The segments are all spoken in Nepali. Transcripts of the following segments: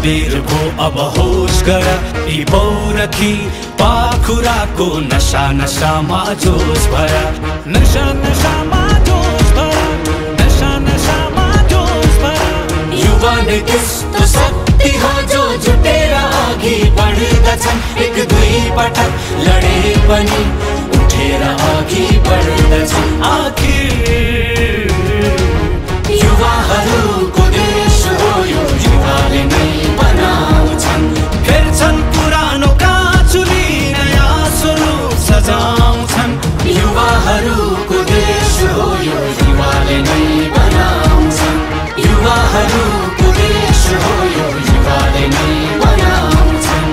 अबेर भो अब होश गर यी पौरखी पाखुराको नशा नशामा जोश भर नशा नशामा जोश भर नशा नशामा जोश भर युवा ने त्यस्तो शक्ति हो जो जुटेर अघि बढ्दछन् एक दुई पटक लडे पनि उठेर अघि बढ्दछन् आखिर युवाहरूको देश हो यो युवाले नै बनाउँछन् फेर्छन् पुरानो काँचुली नयाँ स्वरूप सजाउँछन् युवाहरूको देश हो यो युवाले नै बनाउँछन् युवाहरूको देश हो यो युवाले नै बनाउँछन्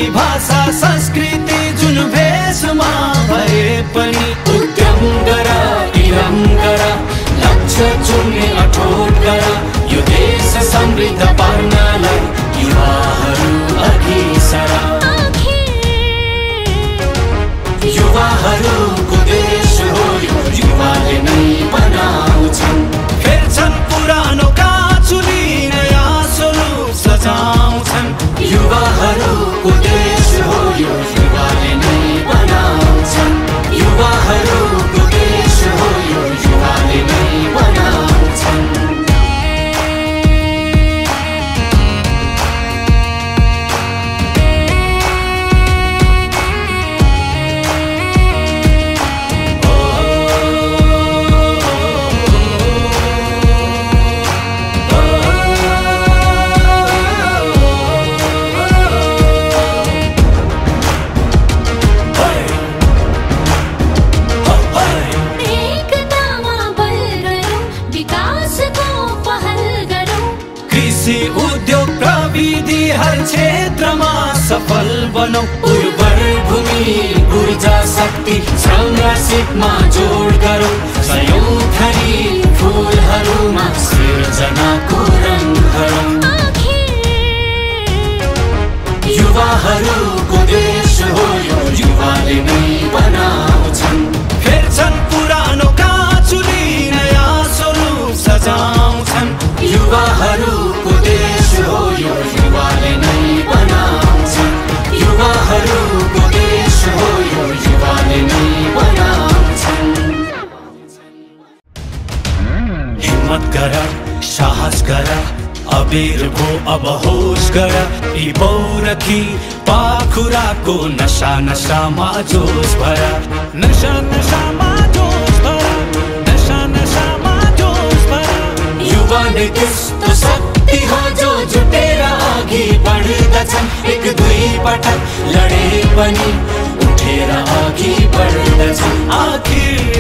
भाषा संस्कृति जुन भेषमा भए पनि उद्यम गर इरम गर लक्ष्य चुन्ने अठोट गर यो देश समृद्ध पार्नलाई युवाहरू अघि सर युवाहरूको देश हो यो युवाले नै बनाउँछन् फेर्छन् पुरानो काँचुली नयाँ स्वरूप सजाउँछन् युवाहरूको देश हो यो युवाले नै बनाउँछन् युवाहरूको देश हो यो युवाले नै बनाउँछन् उद्योग प्रविधि हर क्षेत्रमा सफल बनौ उर्वर भूमि ऊर्जा शक्ति संरक्षितमा जोड गरौँ सयौं थरी फूलहरूमा सृजनाको रङ भरौँ युवाहरूको देश हो यो युवाले नै बनाउँछन् फेर्छन् पुरानो काँचुली नयाँ स्वरूप सजाउँछन् युवाहरूको देश हो यो युवाले नै बनाउँछन् युवाहरूको देश हो यो युवाले नै बनाउँछन् हिम्मत गर साहस गर अबेर भो अब होश गर यी पौरखी पाखुराको नशा नशामा जोश भर नशा नशामा जोश भर नशा नशामा जोश भर युवा ने त्यस्तो शक्ति हो जो जुटेर अघि बढ्दछन् एक दुई पटक लडे पनि उठेर अघि बढ्दछन् आखिर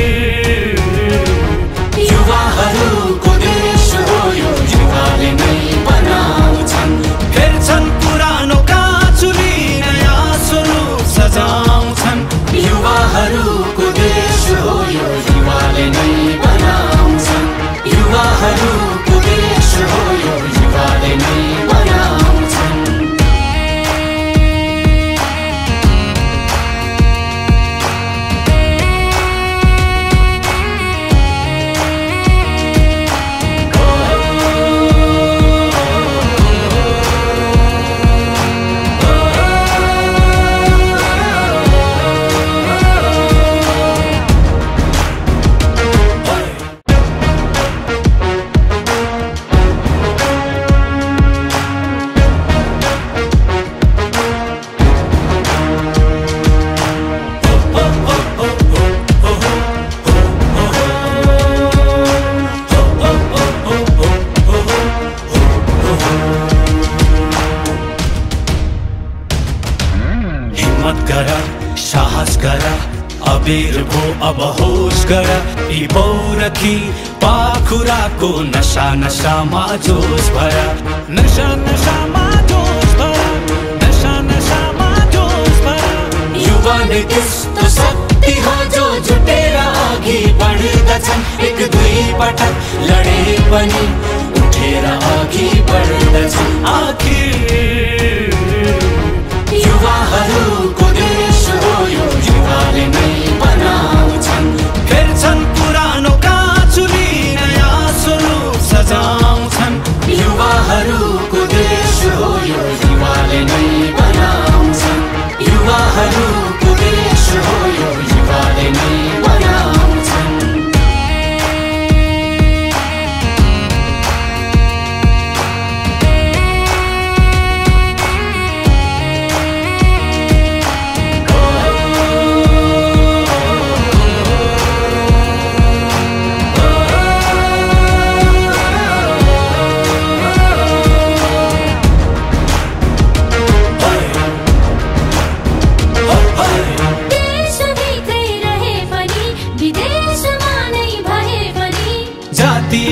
युवाहरूको देश हो यो युवाले नै बनाउँछन् फेर्छन् पुरानो काँचुली नयाँ स्वरूप सजाउँछन् युवाहरूको देश हो यो युवाले नै बनाउँछन् युवाहरूको देश हो यो युवाले नै बनाउँछन् अबीर भो अब होश गर यी पौरखी पाखुराको नशा नशामा जोस भरा नशा नशामा जोस भरा नशा नशामा जोस भरा युवा नै त्यस्तो शक्ति हो जो जुटेर अघि बढ्दछन् एक दुई पटक लडे पनि उठेर अघि बढ्दछन् आखिर युवाहरूको देश हो यो युवाले नै बनाउँछन् फेर्छन् पुरानो काँचुली नयाँ स्वरूप सजाउँछन् युवाहरूको देश हो यो युवाले नै बनाउँछन् युवाहरूको देश हो यो युवाले नै बनाउँछन्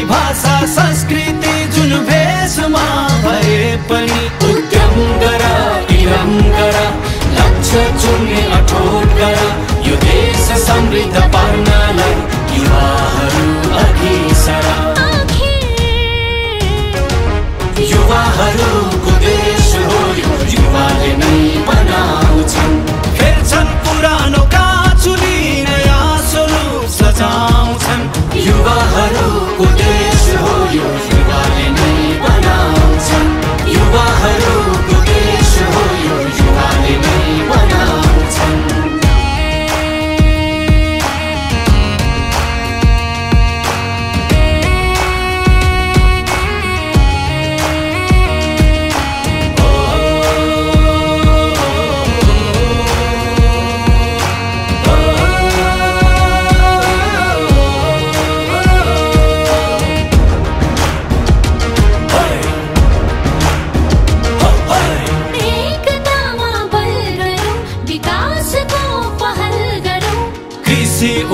भाषा संस्कृति जुन भेषमा भए पनि उद्यम गर इरम गर लक्ष्य चुन्ने अठोट गर यो देश समृद्ध पार्नलाई युवाहरू अघि सर युवाहरूको देश हो यो युवाले नै बनाउँछन् फेर्छन् पुरानो काँचुली नयाँ स्वरूप सजाउँछन् युवाहरूको देश हो यो युवाले नै बनाउँछन् युवाहरूको देश हो यो युवाले नै बनाउँछन्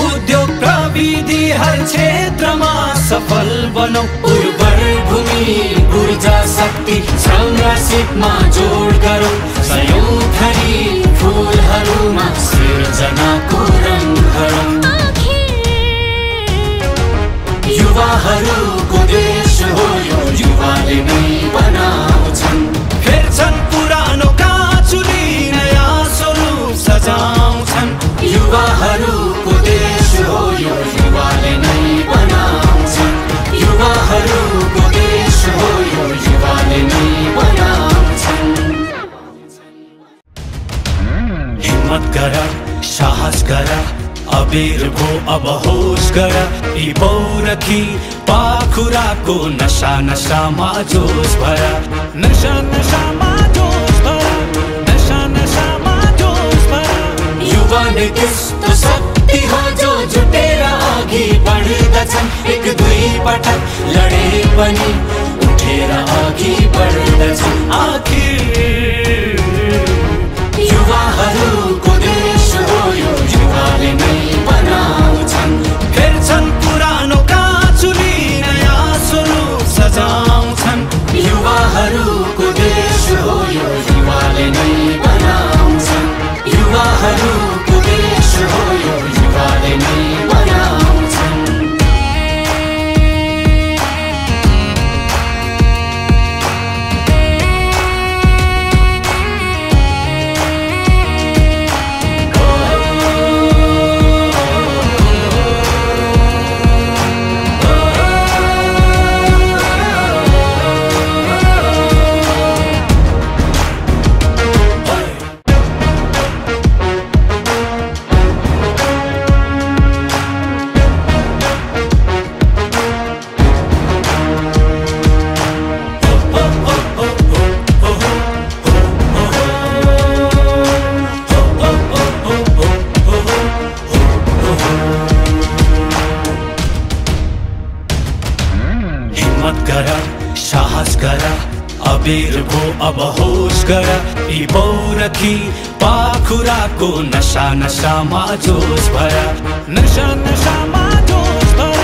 उद्योग प्रविधि हर क्षेत्रमा सफल बनौ उर्वर भूमि ऊर्जा शक्ति श्रम र सिपमा जोड गरौँ सयौं थरी फुलहरूमा सृजनाको रङ भरौँ युवाहरूको देश हो यो युवाले नै बनाउँछन् फेर्छन् पुरानो काँचुली नयाँ स्वरूप सजाउँछन् युवाहरूको देश हो यो युवाले नै बनाउँछन् युवाहरूको देश हो यो युवाले नै बनाउँछन् हिम्मत गर साहस गर अबीर भो अब होश गर यी पौरखी पाखुराको नशा नशामा जोस भरा नशा नशामा जोस भरा नशा नशामा जोस भरा युवा नै त्यस्तो शक्ति हो जो जुटेर अघि बढ्दछन् एक दुई पटक लडे पनि उठेर अघि बढ्दछन् आखिर युवाहरूको देश हो यो युवाले नै बनाउँछन् फेर्छन् पुरानो काँचुली नयाँ स्वरूप सजाउँछन् युवाहरूको देश हो यो युवाले नै बनाउँछन् युवाहरूको देश हो यो युवाले नै बनाउँछन् हिम्मत गर साहस गर अबीर भो अब होश गर यी पौरखी पाखुराको नशा नशामा जोस भर नशा नशामा जोस भर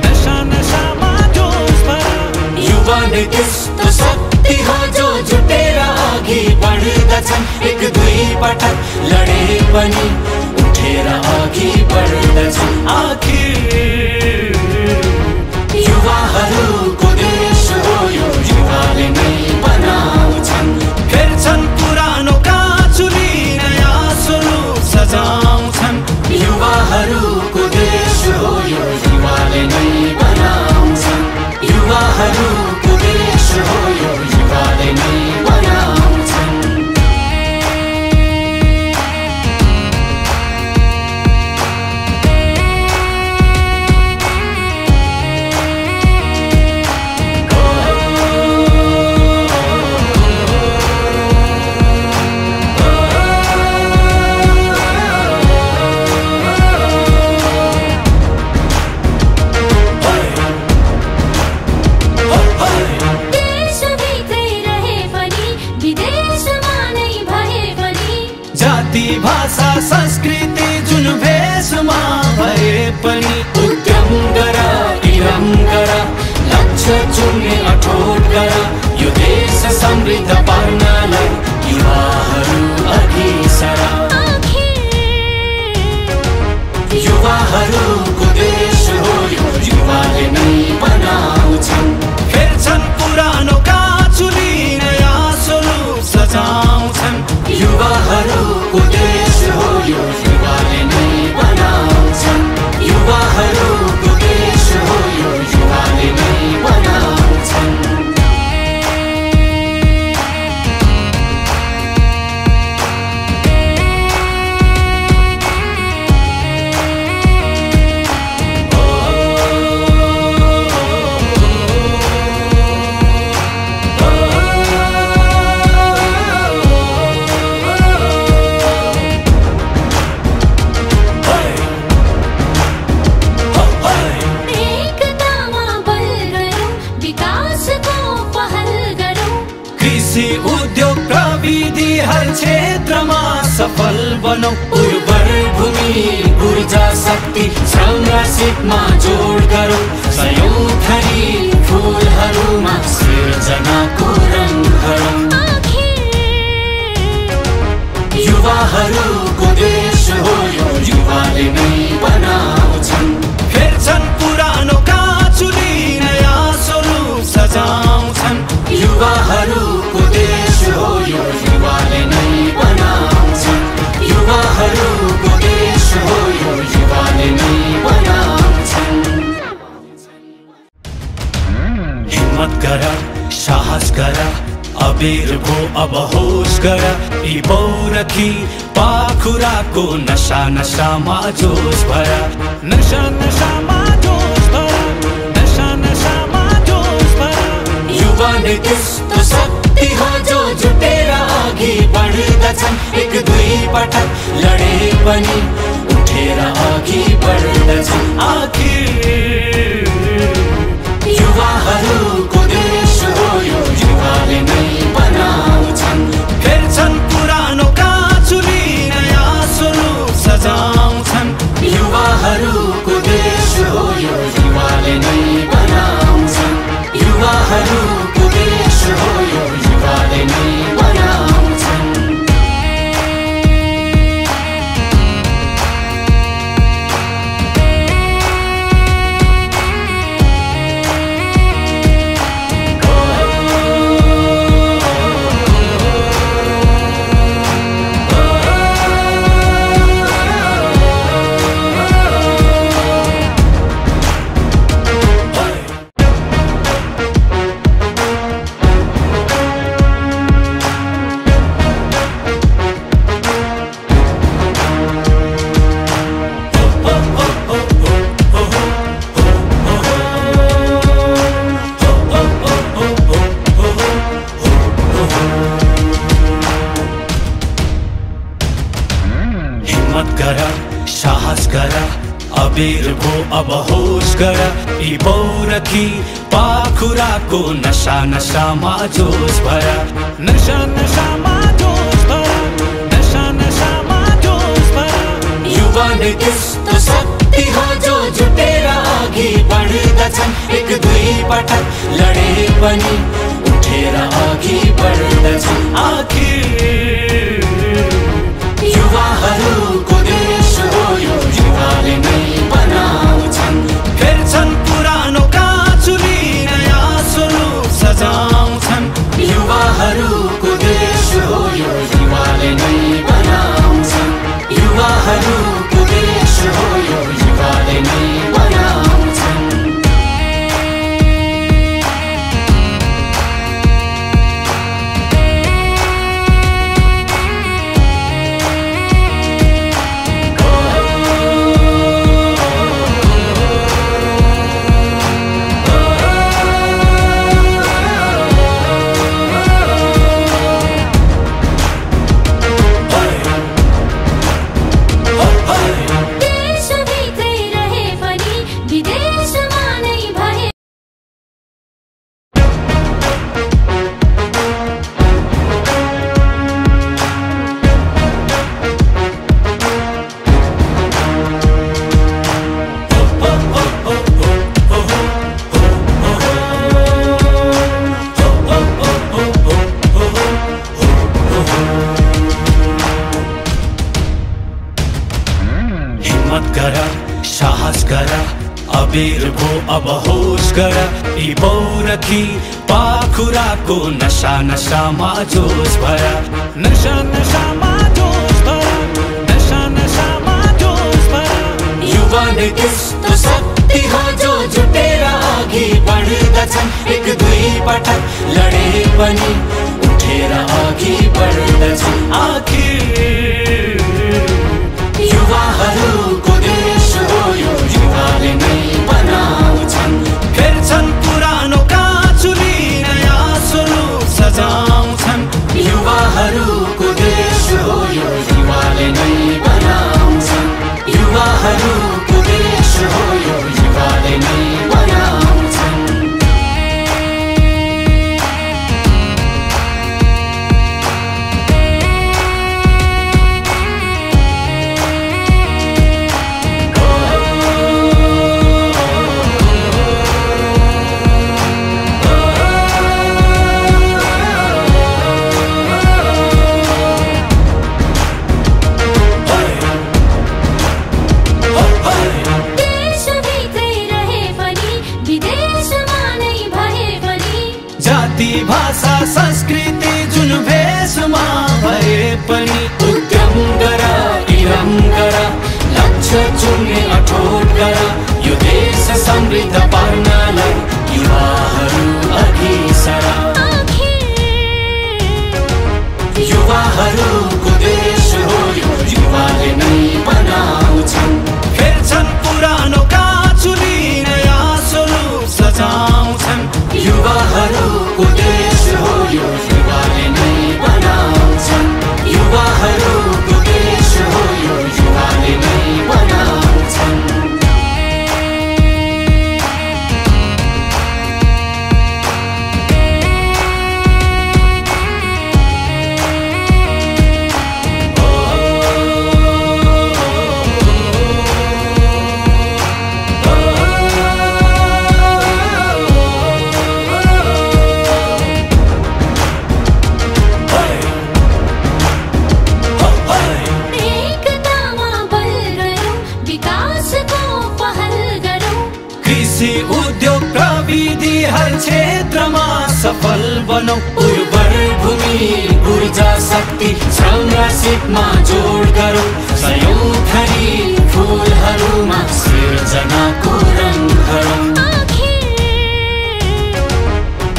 नशा नशामा जोस भर युवा ने त्यस्तो शक्ति हो जो जुटेर अघि बढ्दछन् एक दुई पटक लडे पनि उठेर अघि बढ्दछन् आखिर युवाहरूको देश हो यो युवाले नै बनाउँछन् फेर्छन् पुरानो काँचुली नयाँ स्वरूप सजाउँछन् युवाहरूको देश हो यो युवाले नै बनाउँछन् युवाहरूको देश हो यो युवाले नै बनाउँछन् भाषा संस्कृति जुन भेषमा भए पनि उद्यम गर इरम गर लक्ष्य चुन्ने अठोट गर यो देश समृद्ध पार्नलाई युवाहरू अघि सर युवाहरूको देश हो यो युवाले नै बनाउँछन् फेर्छन् पुरानो काँचुली नयाँ स्वरूप सजाउँछन् युवाहरूको देश हो यो युवाले नै बनाउँछन् युवाहरूको देश हो यो युवाले नै बनाउँछन् उद्योग प्रविधि हर क्षेत्रमा सफल बनौ उर्वर भूमि ऊर्जा शक्ति श्रम र सिपमा जोड गरौँ सयौं थरी फुलहरूमा सृजनाको रङ भरौँ युवाहरूको देश हो यो युवाले नै बनाउँछन् फेर्छन् पुरानो काँचुली नयाँ स्वरूप सजाउँछन् युवाहरूको देश हो यो युवाले नै बनाउँछन् युवाहरूको देश हो यो युवाले नै बनाउँछन् हिम्मत गर साहस गर अबेर भो अब होस गर यी पौरखी पाखुराको नशा नशामा जोस भर नशा नशामा जोस भर नशा नशामा जोस भर युवा ने त्यस्तो शक्ति हो जो जुटेर अघि बढ्दछन् एक दुई पटक लडे पनि उठेर अघि बढ्दछन् आखिर युवाहरूको देश हो यो युवाले नै बनाउँछन् फेर्छन् पुरानो काँचुली नयाँ स्वरूप सजाउँछन् युवाहरूको देश हो यो युवाले नै बनाउँछन् युवाहरूको देश हो यो युवाले नै बनाउँछन् अबेर भो अब होश गर यी पौरखी पाखुराको नशा नशामा जोश भर नशा नशामा जोश भर नशा नशामा जोश भर युवा ने त्यस्तो शक्ति हो जो जुटेर अघि बढ्दछन् एक दुई पटक लडे पनि उठेर अघि बढ्दछन् आखिर युवाहरूको देश हो यो युवाले नै बनाउँछन् फेर्छन् पुरानो काँचुली नयाँ स्वरूप सजाउँछन् युवाहरूको देश हो यो युवाले नै बनाउँछन् युवाहरूको देश हो यो युवाले नै बनाउँछन् साहस गर अबेर भो अब होश गर यी पौरखी पाखुराको नशा नशामा जोश भर नशा नशामा जोश भर नशा नशामा जोश भर युवा ने त्यस्तो शक्ति हो जो जुटेर अघि बढ्दछन् एक दुई पटक लडे पनि उठेर अघि बढ्दछन् आखिर युवाहरूको देश हो यो युवाले नै बनाउँछन् फेर्छन् पुरानो काँचुली नयाँ स्वरूप सजाउँछन् युवाहरूको देश हो यो युवाले नै बनाउँछन् युवाहरूको देश हो यो युवाले नै बनाउँछन् जाति भाषा संस्कृति जुन भेषमा भए पनि उद्यम गर इरम गर लक्ष्य चुन्ने अठोट गर यो देश समृद्ध पार्नलाई युवाहरू अघि सर युवाहरूको देश हो यो युवाले नै बनाउँछन् फेर्छन् पुरानो काँचुली नयाँ स्वरूप सजाउँछन् युवाहरूको देश हो यो युवाले नै बनाउँछन् युवाहरूको देश हो यो युवाले नै बनाउँछन् उद्योग प्रविधि हर क्षेत्रमा सफल बनौ उर्वर भूमि ऊर्जा शक्ति श्रम र सिपमा जोड गरौँ सयौं थरी फुलहरूमा सृजनाको रङ भरौँ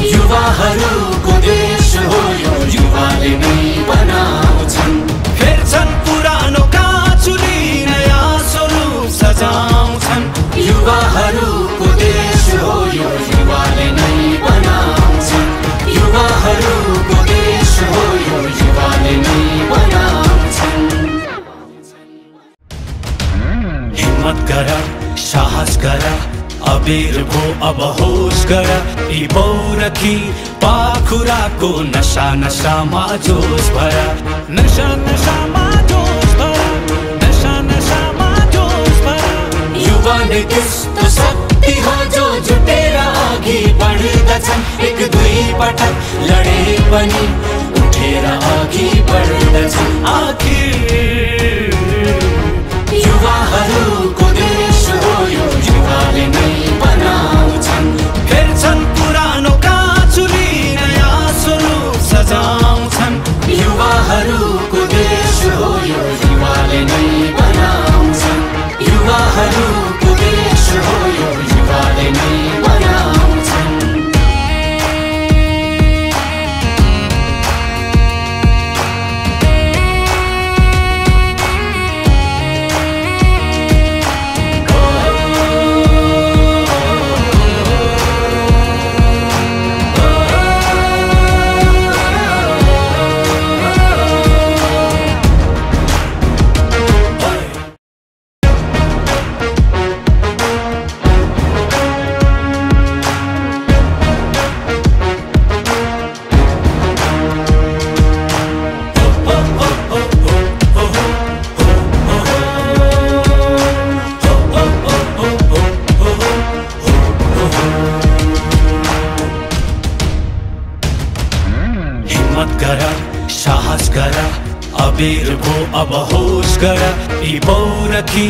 युवाहरूको देश हो यो युवाले नै बनाउँछन् फेर्छन् पुरानो काँचुली नयाँ स्वरूप सजाउँछन् युवाहरूको देश हो यो युवाले नै बनाउँछन् युवाहरूको देश हो यो युवाले नै बनाउँछन् हिम्मत गर अबीर भो अब होश गर यी पौरखी पाखुराको नशा नशामा जोश भरा नशा नशामा जोश भरा नशा नशामा जोश भरा युवा नै त्यस्तो शक्ति हो जो जुटेर अघि बढ्दछन् एक दुई पटक लडे पनि उठेर अघि बढ्दछन् आखिर युवाहरूको देश हो यो युवाले नै बनाउँछन् फेर्छन् पुरानो काँचुली नयाँ स्वरूप सजाउँछन् युवाहरूको देश हो यो युवाले नै बनाउँछन् युवाहरूको देश हो यो युवाले नै बनाउँछन् साहस गर अबीर भो अब होश गर यी पौरखी